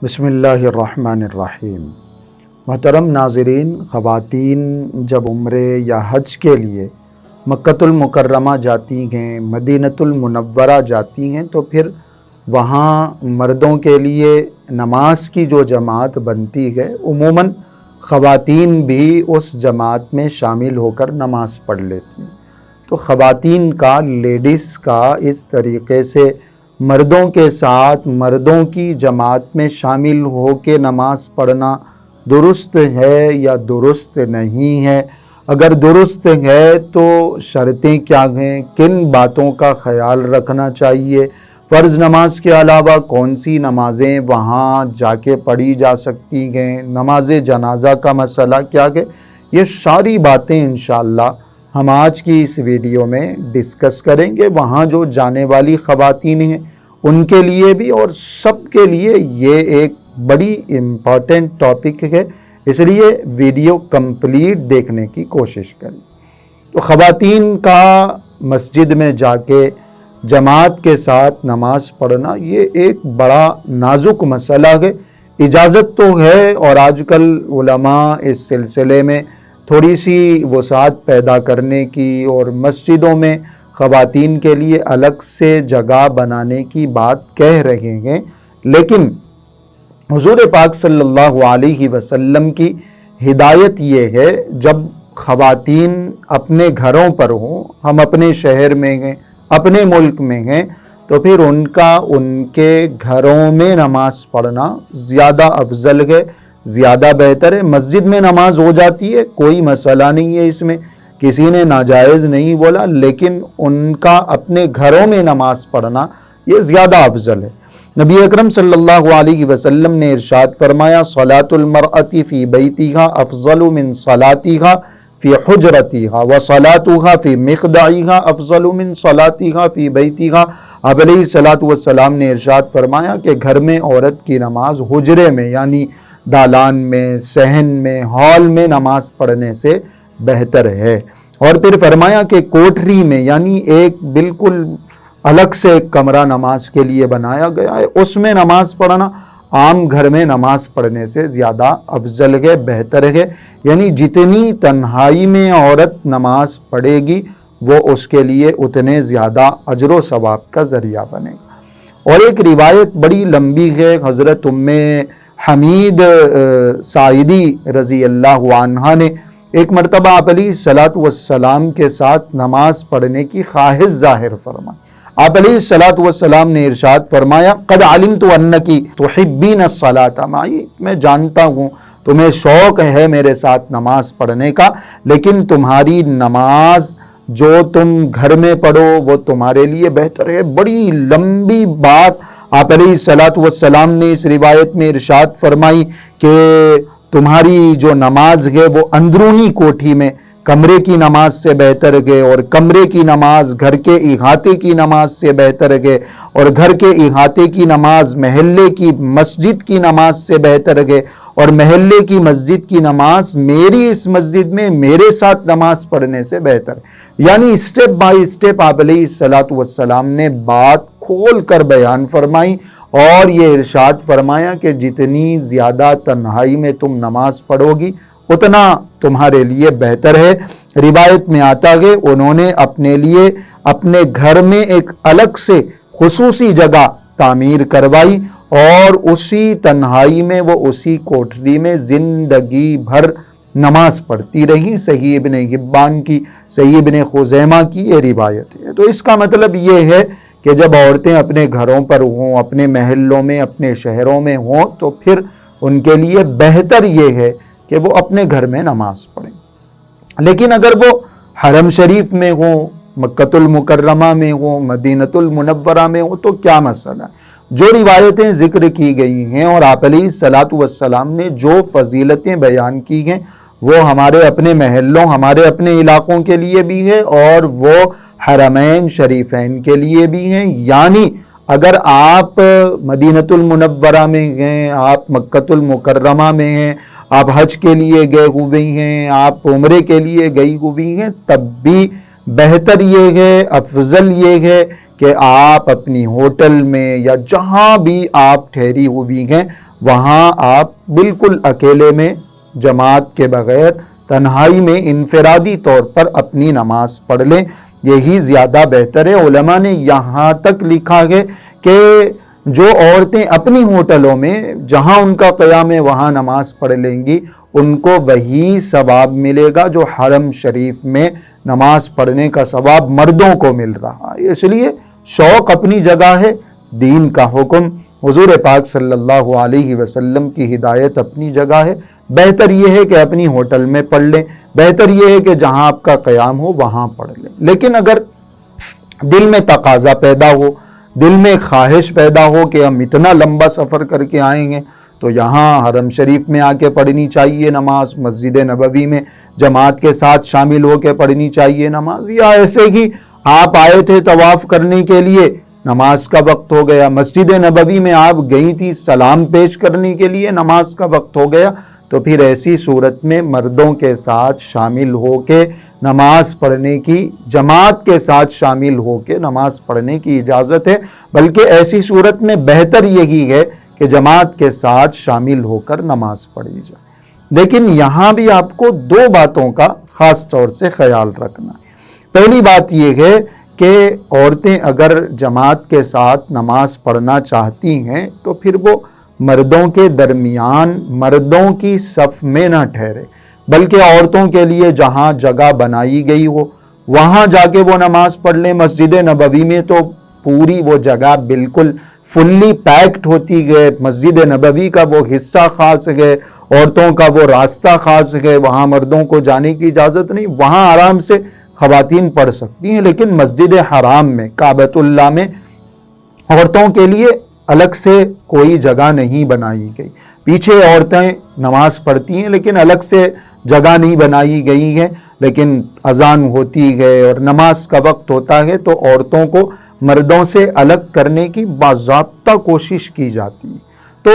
بسم اللہ الرحمن الرحیم۔ محترم ناظرین، خواتین جب عمرے یا حج کے لیے مکۃ المکرمہ جاتی ہیں، مدینۃ المنورہ جاتی ہیں، تو پھر وہاں مردوں کے لیے نماز کی جو جماعت بنتی ہے، عموماً خواتین بھی اس جماعت میں شامل ہو کر نماز پڑھ لیتی ہیں۔ تو خواتین کا، لیڈیز کا اس طریقے سے مردوں کے ساتھ مردوں کی جماعت میں شامل ہو کے نماز پڑھنا درست ہے یا درست نہیں ہے؟ اگر درست ہے تو شرطیں کیا ہیں؟ کن باتوں کا خیال رکھنا چاہیے؟ فرض نماز کے علاوہ کون سی نمازیں وہاں جا کے پڑھی جا سکتی ہیں؟ نماز جنازہ کا مسئلہ کیا ہے؟ یہ ساری باتیں انشاءاللہ ہم آج کی اس ویڈیو میں ڈسکس کریں گے۔ وہاں جو جانے والی خواتین ہیں ان کے لیے بھی اور سب کے لیے یہ ایک بڑی امپورٹنٹ ٹاپک ہے، اس لیے ویڈیو کمپلیٹ دیکھنے کی کوشش کریں۔ تو خواتین کا مسجد میں جا کے جماعت کے ساتھ نماز پڑھنا یہ ایک بڑا نازک مسئلہ ہے۔ اجازت تو ہے اور آج کل علماء اس سلسلے میں تھوڑی سی وسعت پیدا کرنے کی اور مسجدوں میں خواتین کے لیے الگ سے جگہ بنانے کی بات کہہ رہے ہیں، لیکن حضور پاک صلی اللہ علیہ وسلم کی ہدایت یہ ہے، جب خواتین اپنے گھروں پر ہوں، ہم اپنے شہر میں ہیں، اپنے ملک میں ہیں، تو پھر ان کے گھروں میں نماز پڑھنا زیادہ افضل ہے، زیادہ بہتر ہے۔ مسجد میں نماز ہو جاتی ہے، کوئی مسئلہ نہیں ہے، اس میں کسی نے ناجائز نہیں بولا، لیکن ان کا اپنے گھروں میں نماز پڑھنا یہ زیادہ افضل ہے۔ نبی اکرم صلی اللہ علیہ وسلم نے ارشاد فرمایا، صلاۃ المرأة فی بیتہا افضل من صلاتہا فی حجرتہا وصلاتہا فی مخدعہا افضل من صلاتہا فی بیتہا۔ آپ علیہ الصلوۃ والسلام نے ارشاد فرمایا کہ گھر میں عورت کی نماز حجرے میں یعنی دالان میں، صحن میں، ہال میں نماز پڑھنے سے بہتر ہے۔ اور پھر فرمایا کہ کوٹری میں یعنی ایک بالکل الگ سے ایک کمرہ نماز کے لیے بنایا گیا ہے، اس میں نماز پڑھنا عام گھر میں نماز پڑھنے سے زیادہ افضل ہے، بہتر ہے۔ یعنی جتنی تنہائی میں عورت نماز پڑھے گی وہ اس کے لیے اتنے زیادہ اجر و ثواب کا ذریعہ بنے گا۔ اور ایک روایت بڑی لمبی ہے، حضرت ام حمید ساعدی رضی اللہ عنہا نے ایک مرتبہ آپ علیہ الصلوۃ والسلام کے ساتھ نماز پڑھنے کی خواہش ظاہر فرمائی۔ آپ علیہ الصلوۃ والسلام نے ارشاد فرمایا، قد علمت انکی تحبین الصلاۃ معی، میں جانتا ہوں تمہیں شوق ہے میرے ساتھ نماز پڑھنے کا، لیکن تمہاری نماز جو تم گھر میں پڑھو وہ تمہارے لیے بہتر ہے۔ بڑی لمبی بات آپ علیہ الصلوۃ والسلام نے اس روایت میں ارشاد فرمائی کہ تمہاری جو نماز ہے وہ اندرونی کوٹھی میں کمرے کی نماز سے بہتر ہے، اور کمرے کی نماز گھر کے احاطے کی نماز سے بہتر ہے، اور گھر کے احاطے کی نماز محلے کی مسجد کی نماز سے بہتر ہے، اور محلے کی مسجد کی نماز میری اس مسجد میں میرے ساتھ نماز پڑھنے سے بہتر ہے۔ یعنی اسٹیپ بائی اسٹیپ آپ علیہ الصلوۃ والسلام نے بات کھول کر بیان فرمائی اور یہ ارشاد فرمایا کہ جتنی زیادہ تنہائی میں تم نماز پڑھو گی اتنا تمہارے لیے بہتر ہے۔ روایت میں آتا ہے انہوں نے اپنے لیے اپنے گھر میں ایک الگ سے خصوصی جگہ تعمیر کروائی اور اسی تنہائی میں وہ اسی کوٹری میں زندگی بھر نماز پڑھتی رہی۔ صحیح ابن حبان کی، صحیح ابن خزیمہ کی یہ روایت ہے۔ تو اس کا مطلب یہ ہے کہ جب عورتیں اپنے گھروں پر ہوں، اپنے محلوں میں، اپنے شہروں میں ہوں، تو پھر ان کے لیے بہتر یہ ہے کہ وہ اپنے گھر میں نماز پڑھیں۔ لیکن اگر وہ حرم شریف میں ہوں، مکۃ المکرمہ میں ہوں، مدینۃ المنورہ میں ہوں، تو کیا مسئلہ ہے؟ جو روایتیں ذکر کی گئی ہیں اور آپ علیہ الصلوۃ والسلام نے جو فضیلتیں بیان کی ہیں وہ ہمارے اپنے محلوں، ہمارے اپنے علاقوں کے لیے بھی ہے اور وہ حرمین شریفین کے لیے بھی ہیں۔ یعنی اگر آپ مدینۃ المنورہ میں ہیں، آپ مکۃ المکرمہ میں ہیں، آپ حج کے لیے گئے ہوئے ہیں، آپ عمرے کے لیے گئی ہوئی ہیں، تب بھی بہتر یہ ہے، افضل یہ ہے کہ آپ اپنی ہوٹل میں یا جہاں بھی آپ ٹھہری ہوئی ہیں وہاں آپ بالکل اکیلے میں جماعت کے بغیر تنہائی میں انفرادی طور پر اپنی نماز پڑھ لیں، یہی زیادہ بہتر ہے۔ علماء نے یہاں تک لکھا ہے کہ جو عورتیں اپنی ہوٹلوں میں جہاں ان کا قیام ہے وہاں نماز پڑھ لیں گی، ان کو وہی ثواب ملے گا جو حرم شریف میں نماز پڑھنے کا ثواب مردوں کو مل رہا ہے۔ اس لیے شوق اپنی جگہ ہے، دین کا حکم، حضور پاک صلی اللہ علیہ وسلم کی ہدایت اپنی جگہ ہے۔ بہتر یہ ہے کہ اپنی ہوٹل میں پڑھ لیں، بہتر یہ ہے کہ جہاں آپ کا قیام ہو وہاں پڑھ لیں۔ لیکن اگر دل میں تقاضا پیدا ہو، دل میں خواہش پیدا ہو کہ ہم اتنا لمبا سفر کر کے آئیں گے تو یہاں حرم شریف میں آ کے پڑھنی چاہیے نماز، مسجد نبوی میں جماعت کے ساتھ شامل ہو کے پڑھنی چاہیے نماز، یا ایسے ہی آپ آئے تھے طواف کرنے کے لیے، نماز کا وقت ہو گیا، مسجد نبوی میں آپ گئی تھی سلام پیش کرنے کے لیے، نماز کا وقت ہو گیا، تو پھر ایسی صورت میں مردوں کے ساتھ شامل ہو کے نماز پڑھنے کی، جماعت کے ساتھ شامل ہو کے نماز پڑھنے کی اجازت ہے، بلکہ ایسی صورت میں بہتر یہی ہے کہ جماعت کے ساتھ شامل ہو کر نماز پڑھی جائے۔ لیکن یہاں بھی آپ کو دو باتوں کا خاص طور سے خیال رکھنا ہے۔ پہلی بات یہ ہے کہ عورتیں اگر جماعت کے ساتھ نماز پڑھنا چاہتی ہیں تو پھر وہ مردوں کے درمیان مردوں کی صف میں نہ ٹھہرے، بلکہ عورتوں کے لیے جہاں جگہ بنائی گئی ہو وہاں جا کے وہ نماز پڑھ لیں۔ مسجد نبوی میں تو پوری وہ جگہ بالکل فلی پیکڈ ہوتی گئے، مسجد نبوی کا وہ حصہ خاص ہے، عورتوں کا وہ راستہ خاص ہے، وہاں مردوں کو جانے کی اجازت نہیں، وہاں آرام سے خواتین پڑھ سکتی ہیں۔ لیکن مسجد حرام میں، کعبۃ اللہ میں عورتوں کے لیے الگ سے کوئی جگہ نہیں بنائی گئی، پیچھے عورتیں نماز پڑھتی ہیں لیکن الگ سے جگہ نہیں بنائی گئی ہے۔ لیکن اذان ہوتی ہے اور نماز کا وقت ہوتا ہے تو عورتوں کو مردوں سے الگ کرنے کی باضابطہ کوشش کی جاتی ہے۔ تو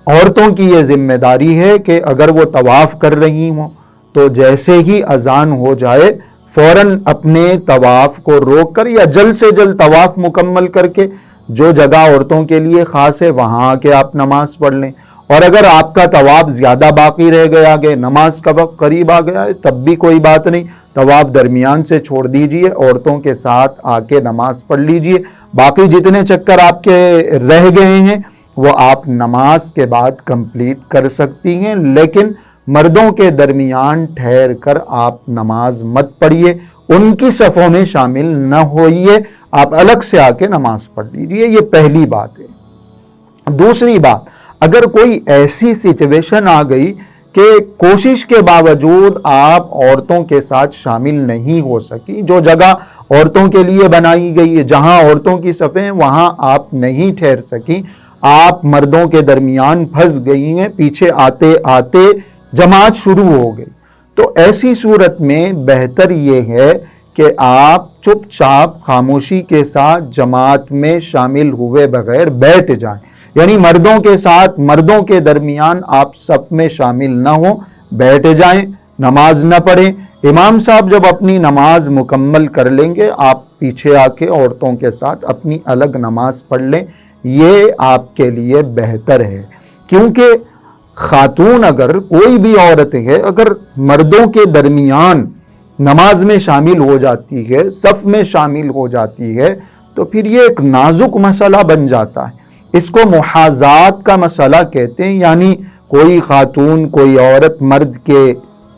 عورتوں کی یہ ذمہ داری ہے کہ اگر وہ طواف کر رہی ہوں تو جیسے ہی اذان ہو جائے فوراً اپنے طواف کو روک کر یا جلد سے جلد طواف مکمل کر کے جو جگہ عورتوں کے لیے خاص ہے وہاں آ کے آپ نماز پڑھ لیں۔ اور اگر آپ کا طواف زیادہ باقی رہ گیا کہ نماز کا وقت قریب آ گیا ہے تب بھی کوئی بات نہیں، طواف درمیان سے چھوڑ دیجئے، عورتوں کے ساتھ آ کے نماز پڑھ لیجئے۔ باقی جتنے چکر آپ کے رہ گئے ہیں وہ آپ نماز کے بعد کمپلیٹ کر سکتی ہیں، لیکن مردوں کے درمیان ٹھہر کر آپ نماز مت پڑھیے، ان کی صفوں میں شامل نہ ہوئیے، آپ الگ سے آ کے نماز پڑھ لیجئے۔ یہ پہلی بات ہے۔ دوسری بات، اگر کوئی ایسی سچویشن آ گئی کہ کوشش کے باوجود آپ عورتوں کے ساتھ شامل نہیں ہو سکی، جو جگہ عورتوں کے لیے بنائی گئی ہے جہاں عورتوں کی صفیں وہاں آپ نہیں ٹھہر سکی، آپ مردوں کے درمیان پھنس گئی ہیں، پیچھے آتے آتے جماعت شروع ہو گئی، تو ایسی صورت میں بہتر یہ ہے کہ آپ چپ چاپ خاموشی کے ساتھ جماعت میں شامل ہوئے بغیر بیٹھ جائیں، یعنی مردوں کے ساتھ مردوں کے درمیان آپ صف میں شامل نہ ہوں، بیٹھ جائیں، نماز نہ پڑھیں۔ امام صاحب جب اپنی نماز مکمل کر لیں گے آپ پیچھے آ کے عورتوں کے ساتھ اپنی الگ نماز پڑھ لیں، یہ آپ کے لیے بہتر ہے۔ کیونکہ خاتون اگر کوئی بھی عورت ہے اگر مردوں کے درمیان نماز میں شامل ہو جاتی ہے، صف میں شامل ہو جاتی ہے، تو پھر یہ ایک نازک مسئلہ بن جاتا ہے۔ اس کو محاذات کا مسئلہ کہتے ہیں، یعنی کوئی خاتون کوئی عورت مرد کے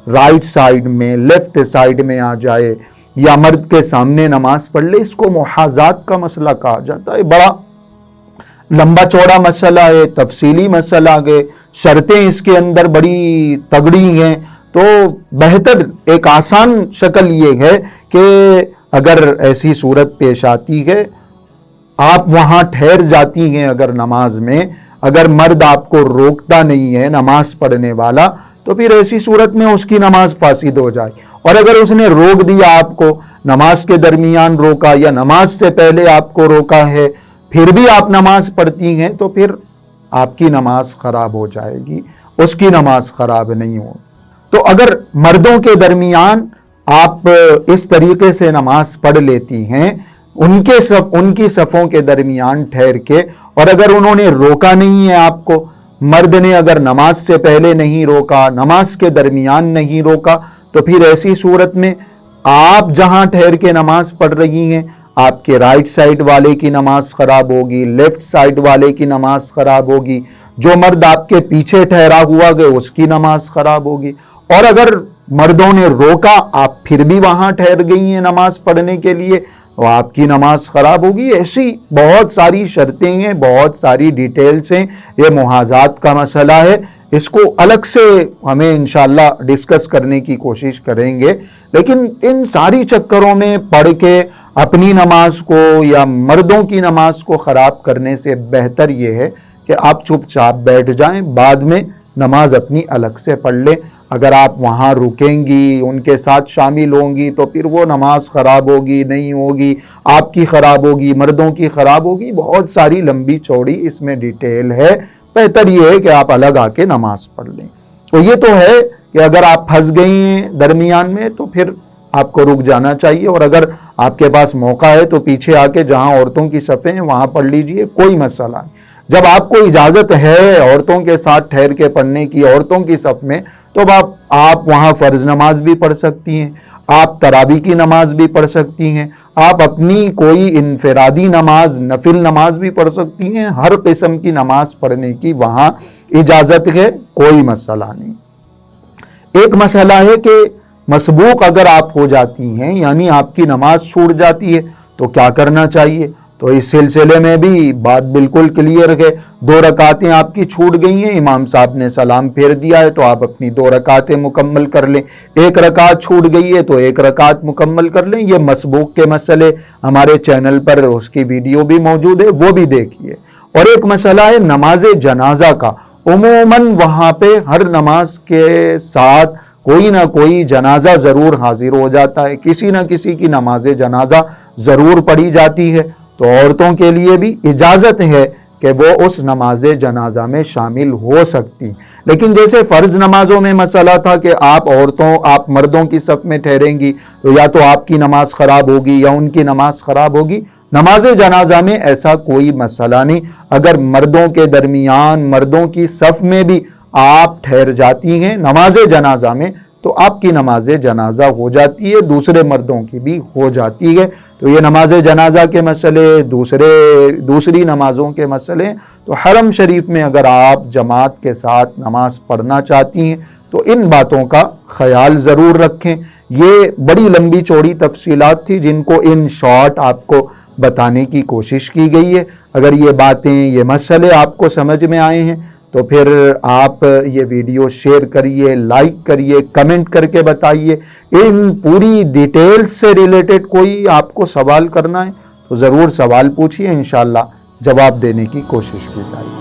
رائٹ سائیڈ میں لیفٹ سائیڈ میں آ جائے یا مرد کے سامنے نماز پڑھ لے، اس کو محاذات کا مسئلہ کہا جاتا ہے۔ بڑا لمبا چوڑا مسئلہ ہے، تفصیلی مسئلہ ہے، شرطیں اس کے اندر بڑی تگڑی ہیں، تو بہتر ایک آسان شکل یہ ہے کہ اگر ایسی صورت پیش آتی ہے آپ وہاں ٹھہر جاتی ہیں، اگر نماز میں اگر مرد آپ کو روکتا نہیں ہے نماز پڑھنے والا تو پھر ایسی صورت میں اس کی نماز فاسد ہو جائے، اور اگر اس نے روک دیا آپ کو، نماز کے درمیان روکا یا نماز سے پہلے آپ کو روکا ہے پھر بھی آپ نماز پڑھتی ہیں تو پھر آپ کی نماز خراب ہو جائے گی، اس کی نماز خراب نہیں ہو۔ تو اگر مردوں کے درمیان آپ اس طریقے سے نماز پڑھ لیتی ہیں ان کی صفوں کے درمیان ٹھہر کے، اور اگر انہوں نے روکا نہیں ہے آپ کو مرد نے اگر نماز سے پہلے نہیں روکا، نماز کے درمیان نہیں روکا، تو پھر ایسی صورت میں آپ جہاں ٹھہر کے نماز پڑھ رہی ہیں، آپ کے رائٹ سائڈ والے کی نماز خراب ہوگی، لیفٹ سائڈ والے کی نماز خراب ہوگی، جو مرد آپ کے پیچھے ٹھہرا ہوا گئے اس کی نماز خراب ہوگی، اور اگر مردوں نے روکا آپ پھر بھی وہاں ٹھہر گئی ہیں نماز پڑھنے کے لیے، تو آپ کی نماز خراب ہوگی۔ ایسی بہت ساری شرطیں ہیں، بہت ساری ڈیٹیلز ہیں، یہ محاذات کا مسئلہ ہے، اس کو الگ سے ہمیں انشاءاللہ ڈسکس کرنے کی کوشش کریں گے، لیکن ان ساری چکروں میں پڑھ کے اپنی نماز کو یا مردوں کی نماز کو خراب کرنے سے بہتر یہ ہے کہ آپ چپ چاپ بیٹھ جائیں، بعد میں نماز اپنی الگ سے پڑھ لیں۔ اگر آپ وہاں رکیں گی، ان کے ساتھ شامل ہوں گی، تو پھر وہ نماز خراب ہوگی، نہیں ہوگی، آپ کی خراب ہوگی، مردوں کی خراب ہوگی، بہت ساری لمبی چوڑی اس میں ڈیٹیل ہے۔ بہتر یہ ہے کہ آپ الگ آ کے نماز پڑھ لیں۔ تو یہ تو ہے کہ اگر آپ پھنس گئی ہیں درمیان میں تو پھر آپ کو رک جانا چاہیے، اور اگر آپ کے پاس موقع ہے تو پیچھے آ کے جہاں عورتوں کی صفیں ہیں وہاں پڑھ لیجئے، کوئی مسئلہ نہیں۔ جب آپ کو اجازت ہے عورتوں کے ساتھ ٹھہر کے پڑھنے کی، عورتوں کی صف میں، تو آپ وہاں فرض نماز بھی پڑھ سکتی ہیں، آپ تراویح کی نماز بھی پڑھ سکتی ہیں، آپ اپنی کوئی انفرادی نماز، نفل نماز بھی پڑھ سکتی ہیں، ہر قسم کی نماز پڑھنے کی وہاں اجازت ہے، کوئی مسئلہ نہیں۔ ایک مسئلہ ہے کہ مسبوق اگر آپ ہو جاتی ہیں، یعنی آپ کی نماز چھوٹ جاتی ہے، تو کیا کرنا چاہیے؟ تو اس سلسلے میں بھی بات بالکل کلیئر ہے۔ 2 رکعتیں آپ کی چھوٹ گئی ہیں، امام صاحب نے سلام پھیر دیا ہے تو آپ اپنی 2 رکعتیں مکمل کر لیں۔ 1 رکعت چھوٹ گئی ہے تو 1 رکعت مکمل کر لیں۔ یہ مسبوق کے مسئلے ہمارے چینل پر اس کی ویڈیو بھی موجود ہے، وہ بھی دیکھیے۔ اور ایک مسئلہ ہے نماز جنازہ کا۔ عموماً وہاں پہ ہر نماز کے ساتھ کوئی نہ کوئی جنازہ ضرور حاضر ہو جاتا ہے، کسی نہ کسی کی نماز جنازہ ضرور پڑھی جاتی ہے، تو عورتوں کے لیے بھی اجازت ہے کہ وہ اس نماز جنازہ میں شامل ہو سکتی۔ لیکن جیسے فرض نمازوں میں مسئلہ تھا کہ آپ مردوں کی صف میں ٹھہریں گی تو یا تو آپ کی نماز خراب ہوگی یا ان کی نماز خراب ہوگی، نماز جنازہ میں ایسا کوئی مسئلہ نہیں۔ اگر مردوں کے درمیان، مردوں کی صف میں بھی آپ ٹھہر جاتی ہیں نماز جنازہ میں، تو آپ کی نماز جنازہ ہو جاتی ہے، دوسرے مردوں کی بھی ہو جاتی ہے۔ تو یہ نماز جنازہ کے مسئلے، دوسری نمازوں کے مسئلے۔ تو حرم شریف میں اگر آپ جماعت کے ساتھ نماز پڑھنا چاہتی ہیں تو ان باتوں کا خیال ضرور رکھیں۔ یہ بڑی لمبی چوڑی تفصیلات تھی جن کو ان شارٹ آپ کو بتانے کی کوشش کی گئی ہے۔ اگر یہ باتیں، یہ مسئلے آپ کو سمجھ میں آئے ہیں تو پھر آپ یہ ویڈیو شیئر کریے، لائک کریے، کمنٹ کر کے بتائیے۔ ان پوری ڈیٹیلز سے ریلیٹڈ کوئی آپ کو سوال کرنا ہے تو ضرور سوال پوچھیے، انشاءاللہ جواب دینے کی کوشش کی جائے گی۔